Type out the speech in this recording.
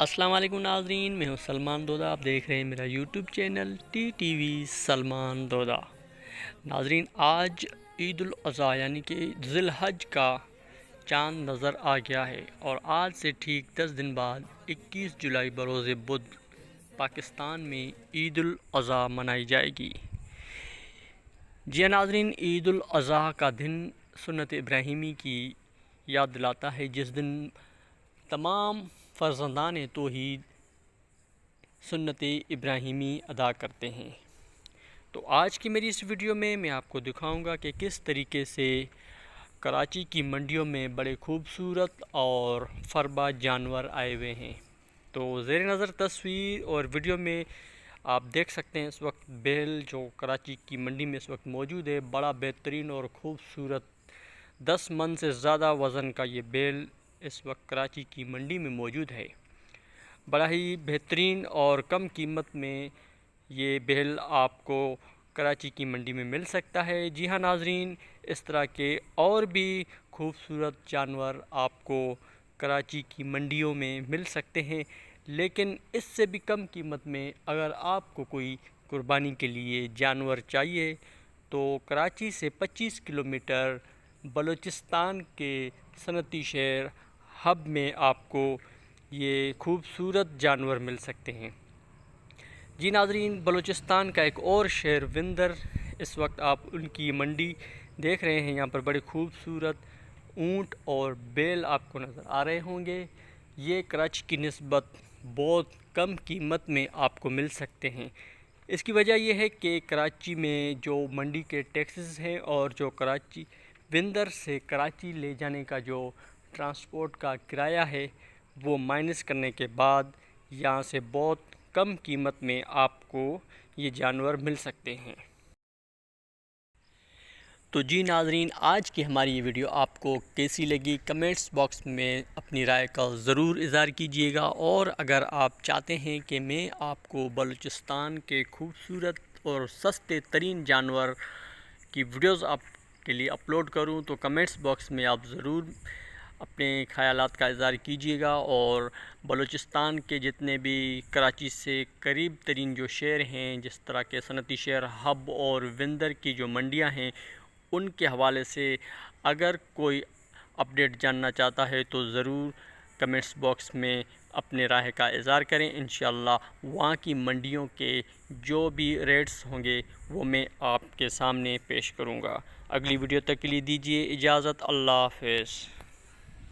अस्सलाम वालेकुम नाज़रीन, मैं हूं सलमान दोदा। आप देख रहे हैं मेरा YouTube channel TTV Salman Doda. नाज़रीन, आज ईद उल अज़हा यानी कि ज़िलहज का चांद नज़र आ गया है और आज से ठीक 10 दिन बाद 21 जुलाई बरोज़ बुध पाकिस्तान में ईद उल अज़हा मनाई जाएगी। जी नाज़रीन, ईद उल अज़हा का दिन सुन्नत इब्राहिमी की याद दिलाता है, जिस दिन तमाम फ़र्ज़ंदान तौहीद सुन्नत इब्राहिमी अदा करते हैं। तो आज की मेरी इस वीडियो में मैं आपको दिखाऊंगा कि किस तरीके से कराची की मंडियों में बड़े खूबसूरत और फरबा जानवर आए हुए हैं। तो ज़ेर नज़र तस्वीर और वीडियो में आप देख सकते हैं इस वक्त बैल जो कराची की मंडी में इस वक्त मौजूद है, बड़ा बेहतरीन और ख़ूबसूरत 10 मन से ज़्यादा वज़न का ये बैल इस वक्त कराची की मंडी में मौजूद है। बड़ा ही बेहतरीन और कम कीमत में ये बैल आपको कराची की मंडी में मिल सकता है। जी हाँ नाज़रीन, इस तरह के और भी खूबसूरत जानवर आपको कराची की मंडियों में मिल सकते हैं, लेकिन इससे भी कम कीमत में अगर आपको कोई कुर्बानी के लिए जानवर चाहिए तो कराची से 25 किलोमीटर बलूचिस्तान के सनती शहर हब में आपको ये खूबसूरत जानवर मिल सकते हैं। जी नाज़रीन, बलूचिस्तान का एक और शहर विंदर, इस वक्त आप उनकी मंडी देख रहे हैं। यहाँ पर बड़े खूबसूरत ऊँट और बैल आपको नज़र आ रहे होंगे। ये कराची की निस्बत बहुत कम कीमत में आपको मिल सकते हैं। इसकी वजह यह है कि कराची में जो मंडी के टैक्सेस हैं और जो कराची विंदर से कराची ले जाने का जो ट्रांसपोर्ट का किराया है वो माइनस करने के बाद यहाँ से बहुत कम कीमत में आपको ये जानवर मिल सकते हैं। तो जी नाज़रीन, आज की हमारी ये वीडियो आपको कैसी लगी कमेंट्स बॉक्स में अपनी राय का ज़रूर इज़हार कीजिएगा। और अगर आप चाहते हैं कि मैं आपको बलूचिस्तान के खूबसूरत और सस्ते तरीन जानवर की वीडियोज़ आपके लिए अपलोड करूं तो कमेंट्स बॉक्स में आप ज़रूर अपने ख़यालात का इज़हार कीजिएगा। और बलूचिस्तान के जितने भी कराची से करीब तरीन जो शहर हैं, जिस तरह के सनती शहर हब और विंदर की जो मंडियां हैं, उनके हवाले से अगर कोई अपडेट जानना चाहता है तो ज़रूर कमेंट्स बॉक्स में अपने राय का इज़हार करें। इंशाअल्लाह वहाँ की मंडियों के जो भी रेट्स होंगे वो मैं आपके सामने पेश करूँगा। अगली वीडियो तक के लिए दीजिए इजाज़त। अल्लाह हाफ़िज़।